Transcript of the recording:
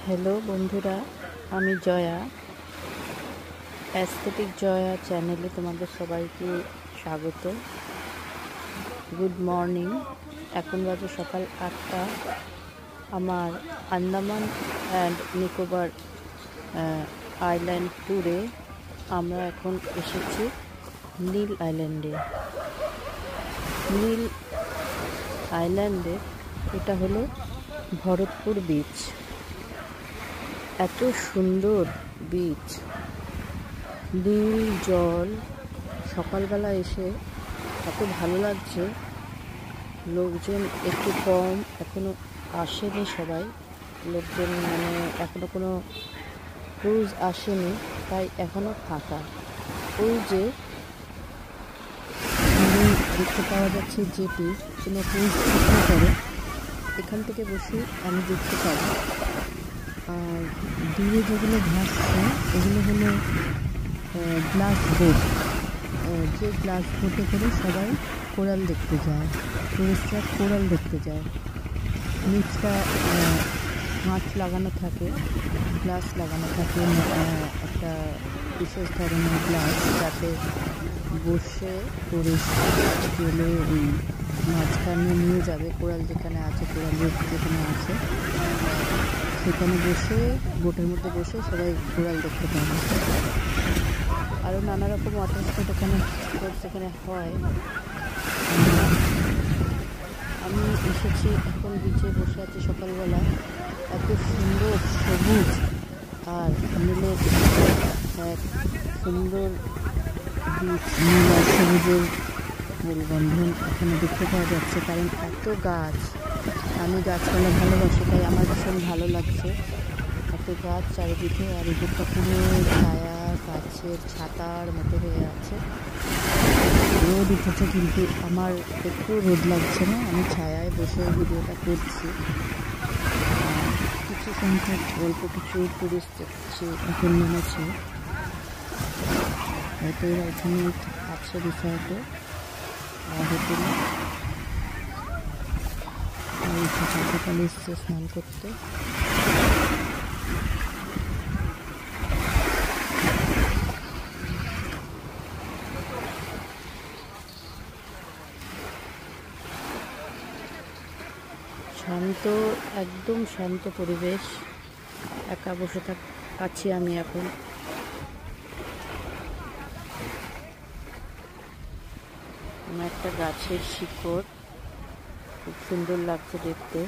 Hello বন্ধুরা, আমি Jaya, aesthetic Jaya চ্যানেলে তোমাদের সবাইকে স্বাগত। Good morning. এখন বাজে সকাল 8টা। আমার আন্দামান অ্যান্ড নিকোবর আইল্যান্ড ট্যুরে আমরা এখন এসেছি নীল আইল্যান্ডে। নীল আইল্যান্ডে এটা হলো ভরতপুর বিচ। এত সুন্দর বিচ, নীল জল। সকালবেলা এসে এত ভালো লাগছে। লোকজন একটু কম, এখনো আসেনি সবাই লোকজন, এখনো কোনো ক্রুজ আসেনি, তাই এখনো ফাঁকা। ওই যে দেখতে পাওয়া যাচ্ছে যেটি কোনো ক্রুজ করে, এখান থেকে বসে আমি দেখতে পাবো। আর দূরে যেগুলো ভাসছে এগুলো হলো গ্লাস বোট। যে গ্লাস বোটে করে সবাই কোরাল দেখতে যায়, টুরিস্টরা কোরাল দেখতে যায়। নিচটা মাছ লাগানো থাকে, গ্লাস লাগানো থাকে, একটা বিশেষ ধরনের গ্লাস, যাতে বসে টুরিস্ট গেলে ওই মাঝখানে নিয়ে যাবে। কোরাল যেখানে আছে, কোরাল রিফ যেখানে আছে, সেখানে বসে বোটের মধ্যে বসে সবাই কোরাল দেখতে পাবে। আরও নানা রকম ওয়াটার স্পোর্ট এখানে হয়। আমি এসেছি, এখন বিচে বসে আছি সকালবেলা। এত সুন্দর সবুজ আর নীলের এক সুন্দর বিচ, নীল আর সবুজের পরিবন্ধন এখানে দেখতে পাওয়া যাচ্ছে। কারণ এত গাছ, আমি গাছপালা ভালোবাসি, তাই আমার ভীষণ ভালো লাগছে। এত গাছ চারিদিকে, আর এদিকটা পুরো ছায়া, গাছের ছাতার মতো হয়ে আছে। রোদ উঠেছে, কিন্তু আমার একটু রোদ লাগছে না, আমি ছায়ায় বসে ভিডিওটা করছি। কিছু সংখ্যক অল্প কিছু টুরিস্ট এখন নেমেছে, হয়তো এরা এখানে আছে রিসর্টে হোটেলে। সকালে এসছে স্নান করতে। শান্ত, একদম শান্ত পরিবেশ। একা বসে আছি আমি এখন। একটা গাছের শিকড়, খুব সুন্দর লাগছে দেখতে।